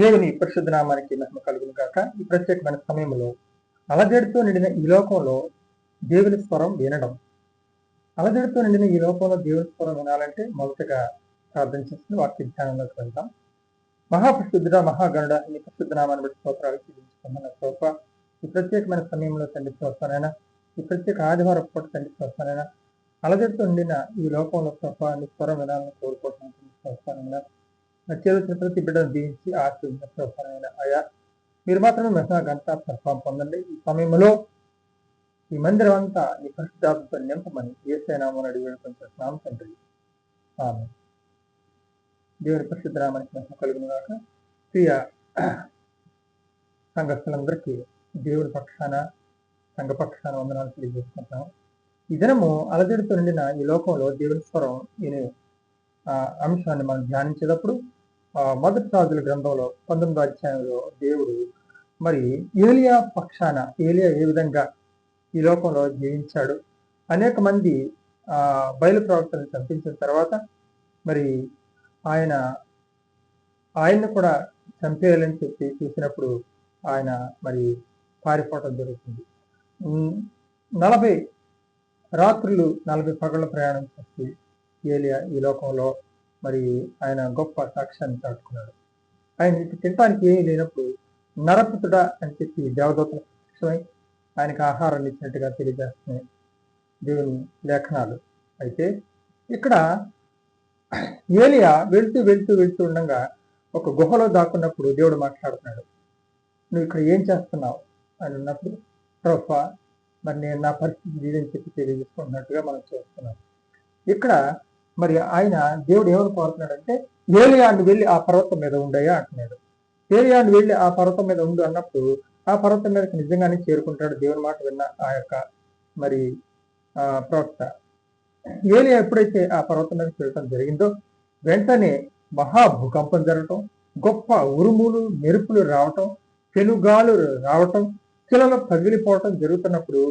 దేవుని పరిశుద్ధ నామానికి మహిమ కలుగును గాక. ఈ ప్రత్యేకమైన సమయంలో అలజడితో నిండిన ఈ లోకంలో దేవుని స్వరం వినడం. అలజడితో నిండిన ఈ లోకంలో దేవుని స్వరం వినాలంటే మొదటగా ప్రార్థన చేసుకుని వాక్య ధ్యానంలోకి వెళ్తాం. మహాపరిశుద్ధుడ, మహాగణుడ, ఈ పరిశుద్ధ నామాన్ని బట్టి స్తోత్రాలు చెల్లించుకున్న స్తోత్ర ఈ ప్రత్యేకమైన సమయంలో తండ్రి స్తోత్రానైనా, ఈ ప్రత్యేక ఆదివారం పూట తండ్రి స్తోత్రానైనా, అలజడితో నిండిన ఈ లోకంలో నీ స్వరం వినాలని కోరుకుంటున్నాను స్తోత్రానైనా. చేరుతున్న ప్రతి బిడ్డను దీవించి ఆశీర్వదించిన అయ్యా, మీరు మాత్రమే మహిమ గంట ప్రభావం పొందండి. ఈ సమయంలో ఈ మందిరం అంతా ఈ పరిశుద్ధాత్మతో నింపమని యేసయ్యనామమున అడిగి వేడుకొంచున్నాము తండ్రి. ఆమేన్. దేవుని పరిశుద్ధ నామానికి మహిమ కలుగును గాక. ప్రియ సంఘస్థులందరికీ దేవుని పక్షాన, సంఘ పక్షాన వందనాలు తెలియజేసుకుంటున్నాం. ఈ దినము అలజడితో నిండిన ఈ లోకంలో దేవుని స్వరం వినే అంశాన్ని మనం ధ్యానించేటప్పుడు మొదటి రాజుల గ్రంథంలో 19వ అధ్యాయంలో దేవుడు మరి ఏలియా పక్షాన, ఏలియా ఏ విధంగా ఈ లోకంలో జీవించాడు, అనేక మంది బయలు ప్రవక్తలను చంపించిన తర్వాత మరి ఆయన్ని కూడా చంపేయాలని చెప్పి చూసినప్పుడు ఆయన మరి పారిపోవటం జరుగుతుంది. 40 రాత్రులు 40 పగళ్ళ ప్రయాణం చేసి ఏలియా ఈ లోకంలో మరి ఆయన గొప్ప సాక్ష్యాన్ని చాటుకున్నాడు. ఆయన తినడానికి ఏమీ లేనప్పుడు నరపుతుడా అని చెప్పి దేవదూతలు ప్రత్యక్షమై ఆయనకు ఆహారాన్ని ఇచ్చినట్టుగా తెలియజేస్తున్నాయి దేవుని లేఖనాలు. అయితే ఇక్కడ ఏలియా వెళ్తూ ఉండగా ఒక గుహలో దాక్కున్నప్పుడు దేవుడు మాట్లాడుతున్నాడు. నువ్వు ఇక్కడ ఏం చేస్తున్నావు అని ఉన్నప్పుడు, ప్రభువా మరి నేను నా పరిస్థితి ఇదని చెప్పి తెలియజేసుకుంటున్నట్టుగా మనం చూస్తున్నాం. ఇక్కడ మరి ఆయన దేవుడు ఏమని కోరుతున్నాడంటే, ఏలియాను వెళ్ళి ఆ పర్వతం మీద ఉండయా అంటున్నాడు. ఏలియాను వెళ్ళి ఆ పర్వతం మీద ఉండు అన్నప్పుడు ఆ పర్వతం మీదకి నిజంగానే చేరుకుంటాడు దేవుని మాట విన్న ఆ యొక్క మరి ప్రవక్త. ఏలియా ఎప్పుడైతే ఆ పర్వతం మీద చేరటం జరిగిందో వెంటనే మహాభూకంపం జరగటం, గొప్ప ఉరుములు మెరుపులు రావటం, పెనుగాలు రావటం, శిలలు పగిలిపోవటం జరుగుతున్నప్పుడు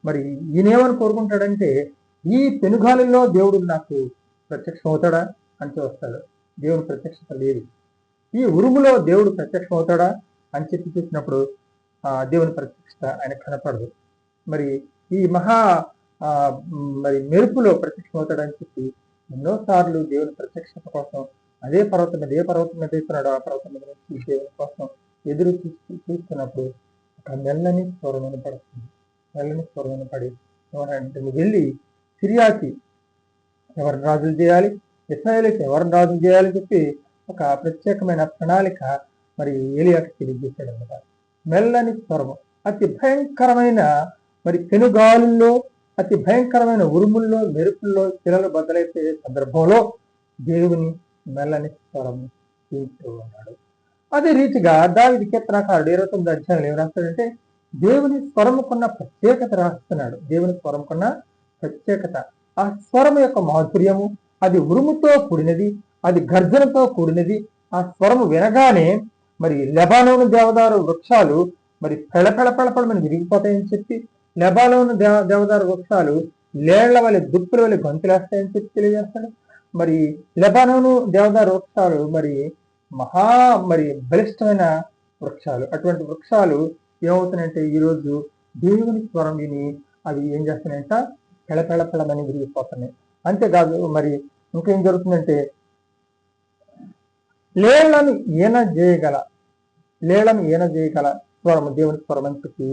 మరి ఈయనేమని కోరుకుంటాడంటే, ఈ పెనుగాలిలో దేవుడు నాకు ప్రత్యక్షం అవుతాడా అని చూస్తాడు. దేవుడు ప్రత్యక్షత లేదు. ఈ ఉరుములో దేవుడు ప్రత్యక్షం అవుతాడా అని చెప్పి చూసినప్పుడు దేవుని ప్రత్యక్షత ఆయన కనపడదు. మరి ఈ మరి మెరుపులో ప్రత్యక్షం అవుతాడని చెప్పి ఎన్నోసార్లు దేవుని ప్రత్యక్షత కోసం ఏ పర్వతం మీద వేస్తున్నాడో ఆ పర్వతం మీద దేవుని కోసం ఎదురు చూస్తున్నప్పుడు ఒక మెల్లని స్వరం వినపడుతుంది. మెల్లని స్వరం వినపడి ఎవరంటే, నువ్వు వెళ్ళి సిరియాకి ఎవరిని రాజులు చేయాలి, ఇశ్రాయేలుకి ఎవరిని రాజులు చేయాలని చెప్పి ఒక ప్రత్యేకమైన ప్రణాళిక మరి ఏలియాకి తెలియజేశాడు అన్నమాట. మెల్లని స్వరము, అతి భయంకరమైన మరి పెనుగాలుల్లో, అతి భయంకరమైన ఉరుముల్లో, మెరుపుల్లో శిలలు బద్దలైతే సందర్భంలో దేవుని మెల్లని స్వరము వింటూ ఉన్నాడు. అదే రీతిగా దావీదు కీర్తనకారుడు 29వ అధ్యాయంలో ఏం రాస్తాడంటే, దేవుని స్వరముకున్న ప్రత్యేకత రాస్తున్నాడు. దేవుని స్వరముకున్న ప్రత్యేకత, ఆ స్వరం యొక్క మాధుర్యము, అది ఉరుముతో కూడినది, అది గర్జనతో కూడినది. ఆ స్వరము వినగానే మరి లెబానోను దేవదారు వృక్షాలు మరి పెళపెళపెళపెళమని విరిగిపోతాయని చెప్పి, లెబానోను దేవదారు వృక్షాలు లేళ్ల వలె దుప్పుల వలె గొంతులేస్తాయని చెప్పి తెలియజేస్తాడు. మరి లెబానోను దేవదారు వృక్షాలు మరి మరి బలిష్టమైన వృక్షాలు. అటువంటి వృక్షాలు ఏమవుతున్నాయంటే ఈరోజు దేవుని స్వరం విని అవి ఏం చేస్తున్నాయంట, పెళపెళపెళమని విరిగిపోతున్నాయి. అంతేకాదు మరి ఇంకేం జరుగుతుందంటే, లేళ్లను ఈన చేయగల స్వరము దేవుని స్వరం అని చెప్పి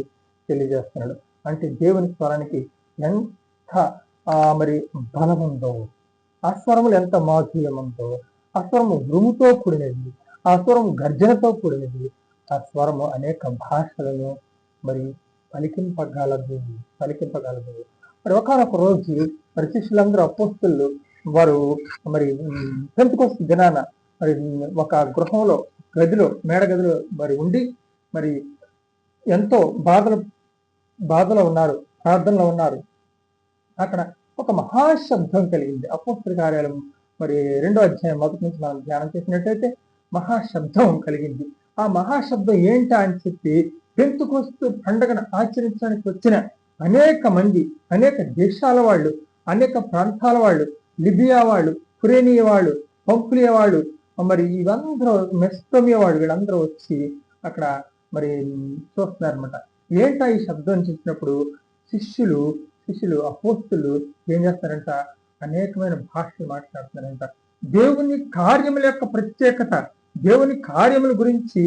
తెలియజేస్తున్నాడు. అంటే దేవుని స్వరానికి ఎంత మరి బలం ఉందో, ఆ స్వరములు ఎంత మాధుర్యం ఉందో, ఆ స్వరము ఉరుముతో కూడినది, ఆ స్వరము గర్జనతో కూడినది, ఆ స్వరము అనేక భాషలను మరి పలికింపగలదు. మరి ఒకనొక రోజు మరి శిష్యులందరూ అపోస్తలులు వారు మరి పెంతెకొస్తు దినాన మరి ఒక గృహంలో మేడ గదిలో మరి ఉండి మరి ఎంతో బాధలో ఉన్నారు, ప్రార్థనలో ఉన్నారు. అక్కడ ఒక మహాశబ్దం కలిగింది. అపోస్తల కార్యాలయం మరి 2వ అధ్యాయం మొదటి నుంచి మనం ధ్యానం చేసినట్టయితే మహాశబ్దం కలిగింది. ఆ మహాశబ్దం ఏంటా అని చెప్పి పెంతెకొస్తు పండుగను ఆచరించడానికి వచ్చిన అనేక మంది, అనేక దేశాల వాళ్ళు, అనేక ప్రాంతాల వాళ్ళు, లిబియా వాళ్ళు, కురేనియా వాళ్ళు, పంపులియా వాళ్ళు, మరి ఇవందరూ మెస్తోమియా వాడు వీళ్ళందరూ వచ్చి అక్కడ మరి చూస్తున్నారనమాట. ఏంటా ఈ శబ్దం చూసినప్పుడు శిష్యులు అపోస్తులు ఏం చేస్తారంట, అనేకమైన భాషలు మాట్లాడుతున్నారంట. దేవుని కార్యముల యొక్క ప్రత్యేకత, దేవుని కార్యముల గురించి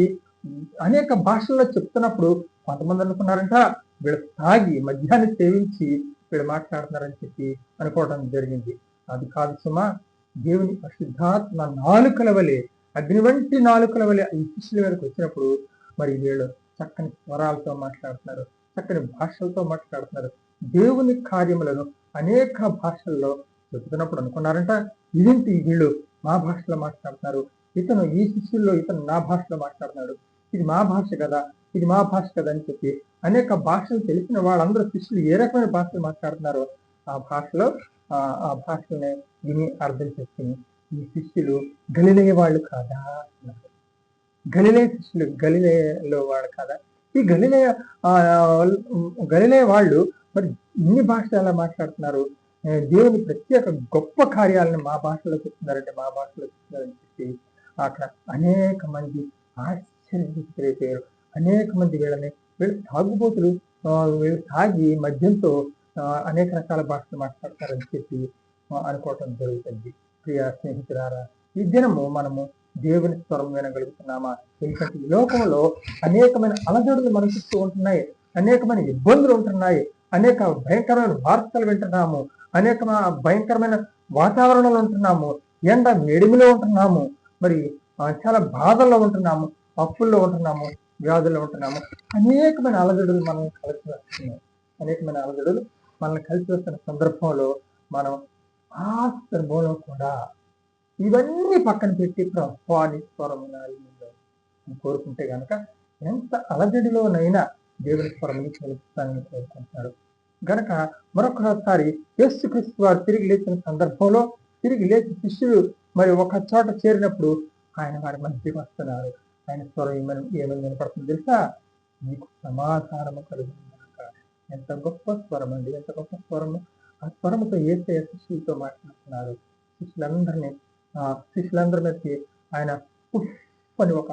అనేక భాషల్లో చెప్తున్నప్పుడు కొంతమంది అనుకున్నారంట వీళ్ళు తాగి మద్యాన్ని సేవించి వీళ్ళు మాట్లాడుతున్నారని చెప్పి అనుకోవడం జరిగింది. అది కాదు సుమా. దేవుని పరిశుద్ధాత్మ నాలుకల వలె, అగ్ని వంటి నాలుకల వలె ఈ శిష్యుల మీదకి వచ్చినప్పుడు మరి వీళ్ళు చక్కని స్వరాలతో మాట్లాడుతున్నారు, చక్కని భాషలతో మాట్లాడుతున్నారు. దేవుని కార్యములను అనేక భాషల్లో చెబుతున్నప్పుడు అనుకున్నారంట ఇదేంటి వీళ్ళు మా భాషలో మాట్లాడుతున్నారు, ఈ శిష్యుల్లో ఇతను నా భాషలో మాట్లాడుతున్నాడు, ఇది మా భాష కదా, ఇది మా భాష కదా అని చెప్పి అనేక భాషలు తెలిసిన వాళ్ళందరూ శిష్యులు ఏ రకమైన భాషలు మాట్లాడుతున్నారో ఆ భాషల్ని విని అర్థం చేసుకుని ఈ శిష్యులు గలిలయ వాళ్ళు కాదా అన్నారు. గలిలయ శిష్యులు గలిలయలో వాళ్ళు కాదా? ఈ గలిలయ వాళ్ళు మరి ఇన్ని భాషలు ఎలా మాట్లాడుతున్నారు, దేవుని ప్రత్యేక గొప్ప కార్యాలను మా భాషలో చెప్తున్నారంటే మా భాషలో చెప్తున్నారని చెప్పి అక్కడ అనేక మంది ఆశ్చర్యపోయారు. అనేక మంది వీళ్ళు తాగుబోతులు, వీళ్ళు తాగి మద్యంతో అనేక రకాల భాషలు మాట్లాడతారని చెప్పి అనుకోవటం జరుగుతుంది. ప్రియ స్నేహితులారా, ఈ దినము మనము దేవుని స్వరం వినగలుగుతున్నామా? ఎందుకంటే ఈ లోకంలో అనేకమైన అలజడులు మన చుట్టూ ఉంటున్నాయి, అనేకమైన ఇబ్బందులు ఉంటున్నాయి, అనేక భయంకరమైన వార్తలు వింటున్నాము, అనేక భయంకరమైన వాతావరణంలో ఉంటున్నాము, ఎండ వేడిమిలో ఉంటున్నాము, మరి చాలా బాధల్లో ఉంటున్నాము, అప్పుల్లో ఉంటున్నాము, వ్యాధుల్లో ఉంటున్నాము. అనేకమైన అలజడులు మనం కలిసి వస్తున్నాయి. అనేకమైన అలజడులు మనల్ని కలిసి వస్తున్న సందర్భంలో మనం ఆ సందర్భంలో కూడా ఇవన్నీ పక్కన పెట్టి ప్రభువాని స్వరం వినాలి కోరుకుంటే కనుక ఎంత అలజడిలోనైనా దేవుని స్వరం తెలుస్తానని కోరుకుంటున్నాడు. గనక మరొకసారి యేసుక్రీస్తు వారు తిరిగి లేచిన సందర్భంలో తిరిగి లేచి శిష్యులు మరి ఒక చోట చేరినప్పుడు ఆయన వారి మధ్యకి వస్తున్నారు. ఆయన స్వరం ఏమని వినపడుతుంది తెలుసా? మీకు సమాధానము కలుగుతుంది. ఎంత గొప్ప స్వరం అండి, ఎంత గొప్ప స్వరము! ఆ స్వరముతో యేసయ్య శిష్యులతో మాట్లాడుతున్నారు. శిష్యులందరి మీదకి ఆయన అని ఒక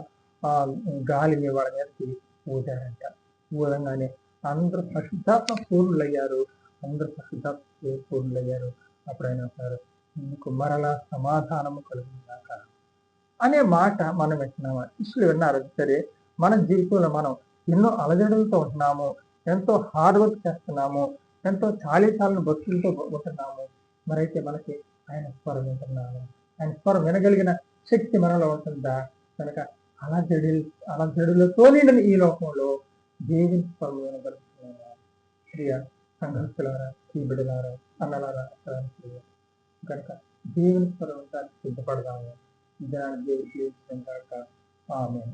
గాలిని వాళ్ళ మీదకి ఊదారంట. ఊదంగానే అందరూ పరిశుద్ధాత్మ పూర్ణులయ్యారు. అప్పుడు ఆయన అంటారు, మీకు మరలా సమాధానము కలుగుతుందాక అనే మాట మనం వింటున్నాము. శిష్యులు విన్నారు. సరే, మన జీవితంలో మనం ఎన్నో అలజడులతో ఉంటున్నాము, ఎంతో హార్డ్ వర్క్ చేస్తున్నాము, ఎంతో చాలీచాలని భక్తులతో ఉంటున్నాము. మరైతే మనకి ఆయన స్వరం వింటున్నాము. ఆయన స్వరం వినగలిగిన శక్తి మనలో ఉంటుందా? కనుక అలజడులతో నిండిన ఈ లోకంలో దేవుని స్వరం వినగలుగుతున్నాము. ప్రియ సంఘస్థులారా, ఈ బిడ్డలారా, అన్నలారా, కనుక దేవుని స్వరం సిద్ధపడదాము. దాని దేవుడికి ఆమేన్.